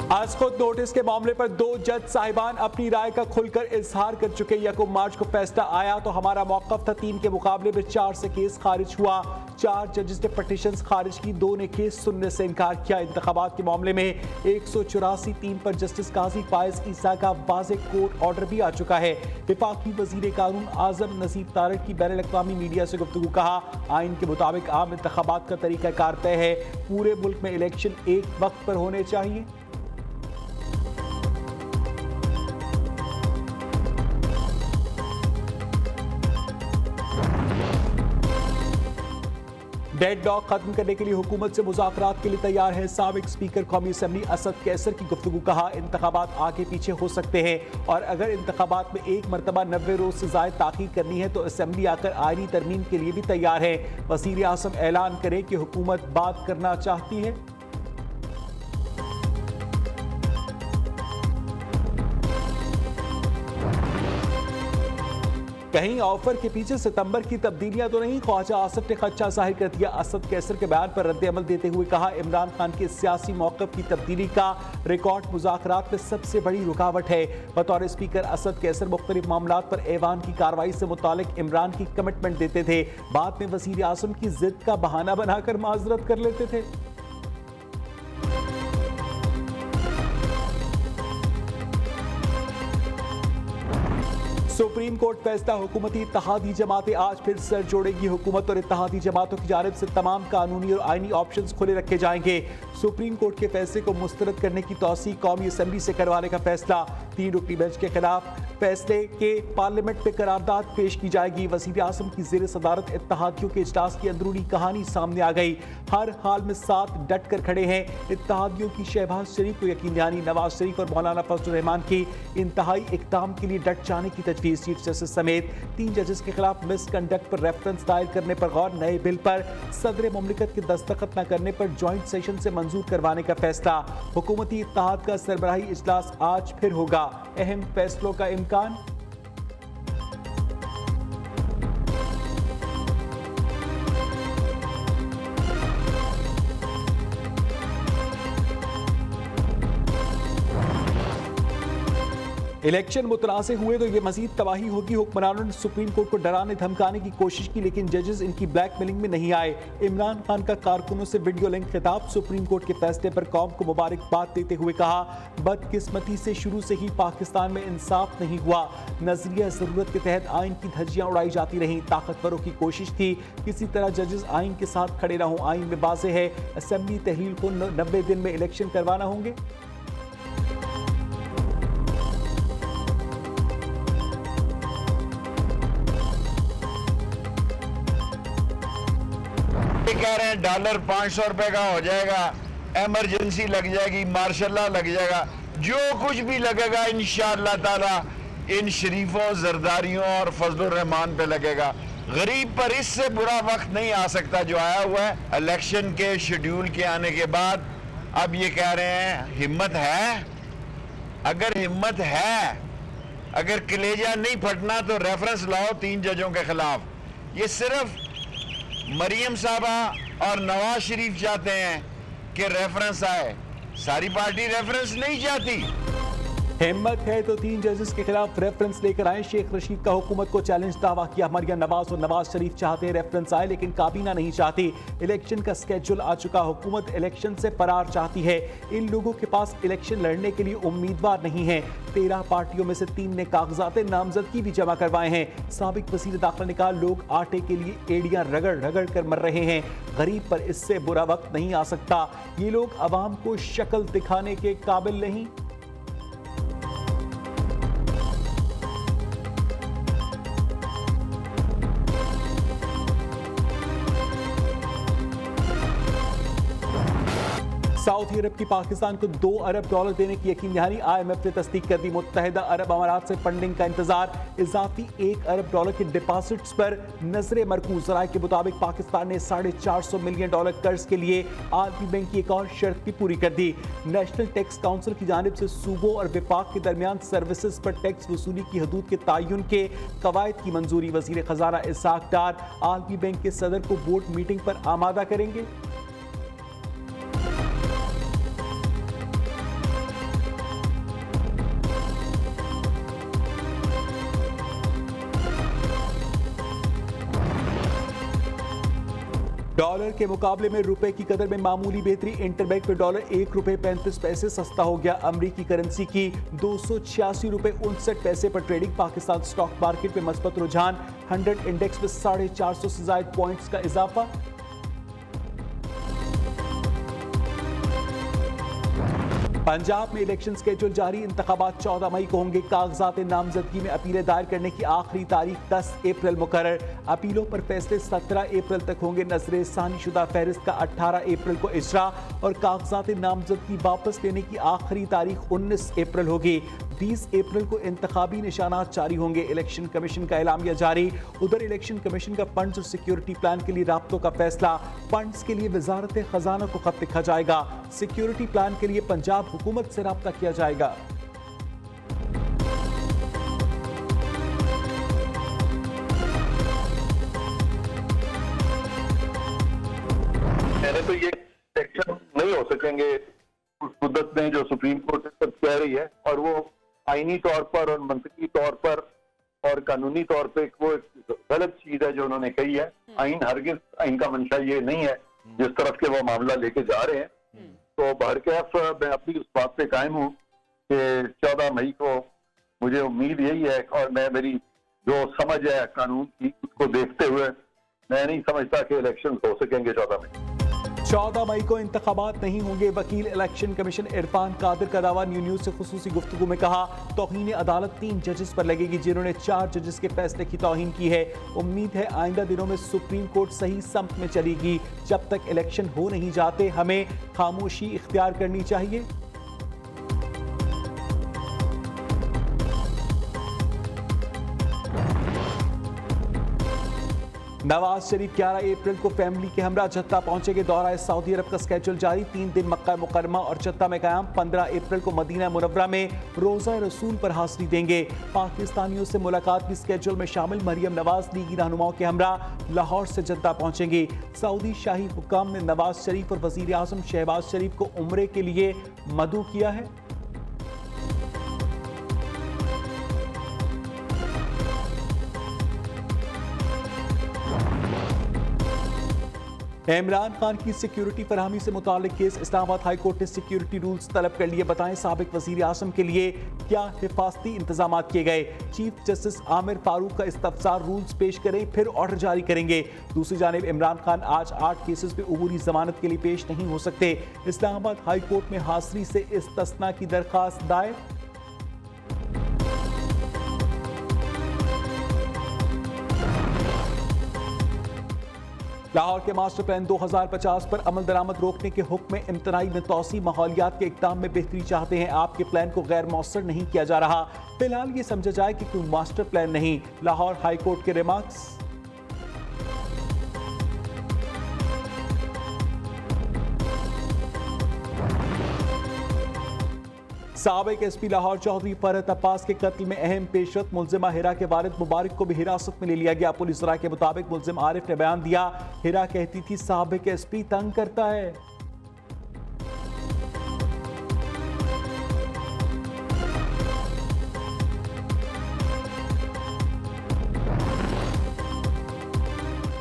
आज खुद नोटिस के मामले पर 2 जज साहिबान अपनी राय का खुलकर इजहार कर चुके। 1 मार्च को फैसला आया तो हमारा मौकफ था 3 के मुकाबले में 4 से केस खारिज हुआ। 4 जजेस ने पिटीशंस खारिज की, 2 ने केस सुनने से इनकार किया। इंतखाबात के मामले में 184-3 पर जस्टिस काजी फायज ईसा का वाज़ेह कोर्ट ऑर्डर भी आ चुका है। वफाकी वजीर कानून आजम नसीब तारक की बैनुल अक़वामी मीडिया से गुफ्तगू। कहा, आइन के मुताबिक आम इंतखाबात का तरीकाकार तय है, पूरे मुल्क में इलेक्शन एक वक्त पर होने चाहिए। डेडलॉक खत्म करने के लिए हुकूमत से मुज़ाकरात के लिए तैयार है साबिक स्पीकर कौमी असम्बली असद कैसर की गुफ्तगू। कहा, इंतखाबात आगे पीछे हो सकते हैं और अगर इंतखाबात में एक मरतबा 90 रोज से ज़ायद ताख़ीर करनी है तो असम्बली आकर आईनी तरमीम के लिए भी तैयार है। वज़ीर आज़म ऐलान करे कि हुकूमत बात करना चाहती है। कहीं ऑफर के पीछे सितंबर की तब्दीलियां तो नहीं। ख्वाजा आसिफ ने खदशा जाहिर कर दिया असद कैसर के बयान पर रद्द अमल देते हुए। कहा, इमरान खान के सियासी मौक़िफ़ की तब्दीली का रिकॉर्ड मुज़ाकरात में सबसे बड़ी रुकावट है। बतौर स्पीकर असद कैसर मुख्तलिफ मामलात पर ऐवान की कार्रवाई से मुतालिक इमरान की कमिटमेंट देते थे, बाद में वज़ीर आज़म की जिद का बहाना बनाकर माजरत कर लेते थे। सुप्रीम कोर्ट फैसला, हुकूमती इत्तेहादी जमातें आज फिर सर जोड़ेगी। हुकूमत और इत्तेहादी जमातों की जानिब से तमाम कानूनी और आईनी ऑप्शंस खुले रखे जाएंगे। सुप्रीम कोर्ट के फैसले को मुस्तरद करने की तौसीक़ कौमी असम्बली से करवाने का फैसला। 3 रुकनी बेंच के खिलाफ फैसले के पार्लियामेंट में करारदाद पेश की जाएगी। वज़ीर आज़म की ज़ेर सदारत इत्तेहादियों के इजलास की अंदरूनी कहानी सामने आ गई। हर हाल में साथ डट कर खड़े हैं। इत्तेहादियों की शहबाज शरीफ को यकीन दहानी, नवाज शरीफ और मौलाना फजल रहमान की इंतहाई इक़दाम के लिए डट जाने की तजवीज़। चीफ जस्टिस समेत 3 जजेस के खिलाफ मिसकंडक्ट पर रेफरेंस दायर करने पर गौर। नए बिल पर सदर मुमलिकत के दस्तखत न करने पर जॉइंट सेशन से मंजूर करवाने का फैसला। हुकूमती इत्तेहाद का सरबराही इजलास आज फिर होगा, अहम फैसलों का इम्कान। इलेक्शन मुतनाज़ हुए तो ये मजीद तबाही होगी। हुक्मरानों ने सुप्रीम कोर्ट को डराने धमकाने की कोशिश की, लेकिन जजेस इनकी ब्लैकमेलिंग में नहीं आए। इमरान खान का कारकुनों से वीडियो लिंक खिताब। सुप्रीम कोर्ट के फैसले पर कौम को मुबारकबाद देते हुए कहा, बदकिस्मती से शुरू से ही पाकिस्तान में इंसाफ नहीं हुआ। नजरिया ज़रूरत के तहत आइन की धज्जियां उड़ाई जाती रहीं। ताकतवरों की कोशिश थी किसी तरह जजेस आइन के साथ खड़े न हों। आइन में वाज़ेह है असेंबली तहलील को 90 दिन में इलेक्शन करवाना होंगे। कह रहे हैं डॉलर 500 रुपए का हो जाएगा, इमरजेंसी लग जाएगी, मार्शल लॉ लग जाएगा, जो कुछ भी लगेगा इंशाअल्लाह ताला इन शरीफों, जरदारियों और फजलुर रहमान पे लगेगा। गरीब पर इससे बुरा वक्त नहीं आ सकता जो आया हुआ है। इलेक्शन के शेड्यूल के आने के बाद अब ये कह रहे हैं हिम्मत है। अगर हिम्मत है, अगर कलेजा नहीं फटना तो रेफरेंस लाओ 3 जजों के खिलाफ। ये सिर्फ मरियम साहबा और नवाज शरीफ चाहते हैं कि रेफरेंस आए, सारी पार्टी रेफरेंस नहीं चाहती। हिम्मत है तो 3 जजेस के खिलाफ रेफरेंस लेकर आए। शेख रशीद का हुकूमत को चैलेंज दावा किया। मरियम नवाज और नवाज शरीफ चाहते हैं रेफरेंस आए, लेकिन काबीना नहीं चाहती। इलेक्शन का स्केड्यूल आ चुका, हुकूमत इलेक्शन से फरार चाहती है। इन लोगों के पास इलेक्शन लड़ने के लिए उम्मीदवार नहीं है। 13 पार्टियों में से 3 ने कागजात नामजदगी भी जमा करवाए हैं। साबिक वज़ीर दाखिला ने कहा, लोग आटे के लिए एड़ियां रगड़ रगड़ कर मर रहे हैं। गरीब पर इससे बुरा वक्त नहीं आ सकता। ये लोग अवाम को शक्ल दिखाने के काबिल नहीं। सऊदी अरब की पाकिस्तान को $2 अरब देने की यकीन दहानी। IMF ने तस्दीक कर दी। मुत्तहिदा अरब अमारात से फंडिंग का इंतजार। इजाफी $1 अरब के डिपॉजिट्स पर नजरे मरकूज। राय के मुताबिक पाकिस्तान ने $450 मिलियन कर्ज के लिए आलमी बैंक की एक और शर्त भी पूरी कर दी। नेशनल टैक्स काउंसिल की जानिब से सूबों और विफाक के दरमियान सर्विसेज पर टैक्स वसूली की हदूद के तयन के कवायद की मंजूरी। वजीर खजाना इसहाक डार आलमी बैंक के सदर को बोर्ड मीटिंग पर आमादा करेंगे। डॉलर के मुकाबले में रुपए की कदर में मामूली बेहतरी। इंटरबैंक पे डॉलर 1 रुपए 35 पैसे सस्ता हो गया। अमरीकी करेंसी की 286 रुपए 59 पैसे पर ट्रेडिंग। पाकिस्तान स्टॉक मार्केट में मस्बत रुझान। 100 इंडेक्स में 450 से ज्यादा पॉइंट्स का इजाफा। पंजाब में इलेक्शन स्केड्यूल जारी। इंतखाबात 14 मई को होंगे। कागजात नामजदगी में अपीलें दायर करने की आखिरी तारीख 10 अप्रैल मुकर्रर। अपीलों पर फैसले 17 अप्रैल तक होंगे। नजरे सानी शुदा फहरिस्त का 18 अप्रैल को इजरा और कागजात नामजदगी वापस लेने की आखिरी तारीख 19 अप्रैल होगी। 20 अप्रैल को इंतखाबी निशानात जारी होंगे। इलेक्शन कमीशन का एलामिया जारी। उधर इलेक्शन कमीशन का फंड्स और सिक्योरिटी प्लान के लिए राब्तों का फैसला। फंड्स के लिए वजारत खजाना को खत लिखा जाएगा। सिक्योरिटी प्लान के लिए पंजाब हुकूमत से राब्ता किया जाएगा। तो ये सेक्शन नहीं हो सकेंगे उस मुद्दत में जो सुप्रीम कोर्ट कह रही है, और वो आईनी तौर पर और मंतकी तौर पर और कानूनी तौर पे वो एक गलत चीज है जो उन्होंने कही है। आइन का मंशा ये नहीं है जिस तरफ के वो मामला लेके जा रहे हैं। तो बहरकैफ मैं अपनी उस बात पे कायम हूँ कि 14 मई को मुझे उम्मीद यही है, और मेरी जो समझ है कानून की उसको देखते हुए मैं नहीं समझता कि इलेक्शन हो सकेंगे 14 मई। 14 मई को इंतखाबात नहीं होंगे। वकील इलेक्शन कमीशन इरफान कादिर का दावा। न्यूज़ से खुसूसी गुफ्तगू में कहा, तौहीन अदालत 3 जजेस पर लगेगी जिन्होंने 4 जजेस के फैसले की तौहीन की है। उम्मीद है आइंदा दिनों में सुप्रीम कोर्ट सही समत में चलेगी। जब तक इलेक्शन हो नहीं जाते हमें खामोशी इख्तियार करनी चाहिए। नवाज शरीफ 11 अप्रैल को फैमिली के हमरा जद्दा पहुंचेंगे। दौरा सऊदी अरब का स्केड्यूल जारी। 3 दिन मक्का मुकरमा और जद्दा में क़याम। 15 अप्रैल को मदीना मुनव्वरा में रोज़ा रसूल पर हाज़िरी देंगे। पाकिस्तानियों से मुलाकात भी स्केड्यूल में शामिल। मरियम नवाज लीगी रहनुमाओं के हमरा लाहौर से जद्दा पहुंचेंगे। सऊदी शाही हुकाम ने नवाज शरीफ और वज़ीर आज़म शहबाज शरीफ को उम्रे के लिए मदऊ किया है। इमरान खान की सिक्योरिटी फरहमी से मुतालिक केस। इस्लामाबाद हाई कोर्ट ने सिक्योरिटी रूल्स तलब कर लिए। बताएं साबिक वजीर आजम के लिए क्या हिफाजती इंतजाम किए गए। चीफ जस्टिस आमिर फारूक का इस्तफसार रूल्स पेश करें फिर ऑर्डर जारी करेंगे। दूसरी जानिब इमरान खान आज 8 केसेस में अबूरी जमानत के लिए पेश नहीं हो सकते। इस्लामाबाद हाई कोर्ट में हाजिरी से इस्तस्ना की दरखास्त दायर। लाहौर के मास्टर प्लान 2050 पर अमल दरामद रोकने के हुक्म में इम्तनाई में तौसी। माहौलियात के इक़दाम में बेहतरी चाहते हैं। आपके प्लान को गैर मौसर नहीं किया जा रहा। फिलहाल ये समझा जाए कि कोई मास्टर प्लान नहीं। लाहौर हाई कोर्ट के रिमार्क्स। साबिक एसपी लाहौर चौधरी फरहत अब्बास के कत्ल में अहम पेशरत। मुलजिमा हिरा के वालिद मुबारक को भी हिरासत में ले लिया गया। पुलिस राय के मुताबिक मुलजिम आरिफ ने बयान दिया, हिरा कहती थी साबिक एसपी तंग करता है।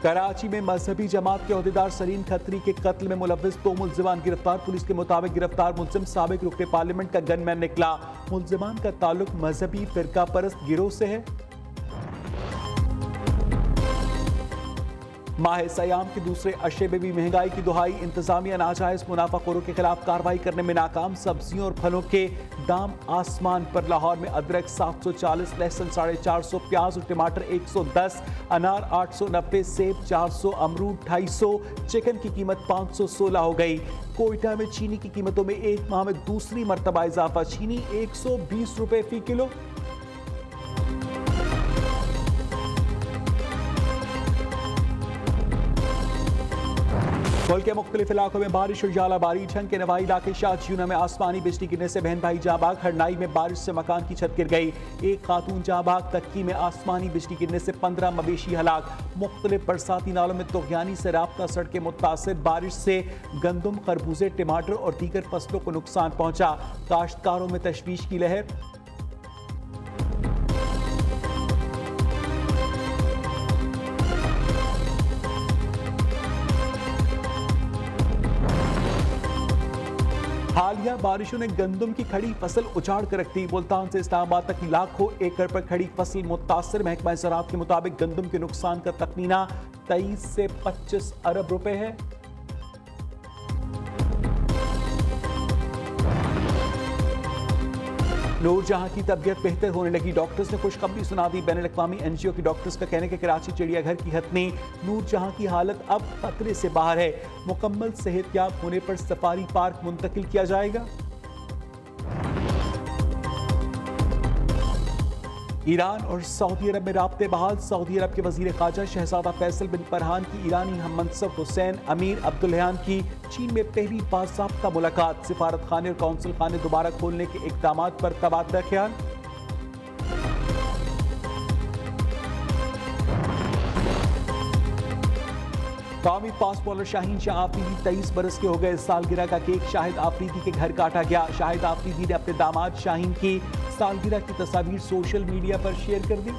कराची में मजहबी जमात के ओहदेदार सलीम खत्री के कत्ल में मुलव्विस 2 मुलजिमान गिरफ्तार। पुलिस के मुताबिक गिरफ्तार मुलजिम साबिक रुकने पार्लियामेंट का गनमैन निकला। मुलजिमान का ताल्लुक मजहबी फिरका परस्त गिरोह से है। माह सयाम के दूसरे अशरे में भी महंगाई की दुहाई। इंतजामिया नाजायज मुनाफाखोरों के खिलाफ कार्रवाई करने में नाकाम। सब्जियों और फलों के दाम आसमान पर। लाहौर में अदरक 740, लहसुन 450, प्याज और टमाटर 110, अनार 890, सेब 400, अमरूद 250, चिकन की कीमत 516 हो गई। कोयटा में चीनी की कीमतों में एक माह में दूसरी मरतबा इजाफा। चीनी 120 रुपए फी किलो। मुल्क के मुख्तलिफ इलाकों में बारिश और जालाबारी। झंग के नवाई इलाके शाहजूना में आसमानी बिजली गिरने से बहन भाई जाँ बाग। हरनाई में बारिश से मकान की छत गिर गई। एक खातून जाँ बाग। तक्की में आसमानी बिजली गिरने से 15 मवेशी हलाक। मुख्तलिफ बरसाती नालों में तुग़यानी से राब्ता सड़कें मुतासिर। बारिश से गंदम, खरबूजे, टमाटर और दीगर फसलों को नुकसान पहुंचा। काश्तकारों में तशवीश की लहर। हालिया बारिशों ने गंदम की खड़ी फसल उजाड़ कर रख दी। मुल्तान से इस्लामाबाद तक लाखों एकड़ पर खड़ी फसल मुतासिर। महकमा ज़राअत के मुताबिक गंदम के नुकसान का तखमीना 23 से 25 अरब रुपए है। नूरजहां की तबीयत बेहतर होने लगी। डॉक्टर्स ने खुशखबरी सुना दी। बैनुल-अक़वामी एनजीओ के डॉक्टर्स का कहना है कि कराची चिड़ियाघर की हथनी नूरजहां की हालत अब खतरे से बाहर है। मुकम्मल सेहतयाब होने पर सफारी पार्क मुंतकिल किया जाएगा। ईरान और सऊदी अरब में राब्ते बहाल। सऊदी अरब के वजीर खारजा शहजादा फैसल बिन फरहान की ईरानी हम मनसब हुसैन अमीर अब्दुल्लाहियान की चीन में पहली बाज़ाब्ता मुलाकात। सिफारत खाने और कौंसल खाने दोबारा खोलने के इक़दाम पर तबादला ख्याल। कौमी फास्ट बॉलर शाहीन शाह आफरीदी 23 बरस के हो गए। सालगिरह का केक शाहिद आफरीदी के घर काटा गया। शाहिद आफरीदी ने अपने दामाद शाहीन की सालगिरह की तस्वीर सोशल मीडिया पर शेयर कर दी।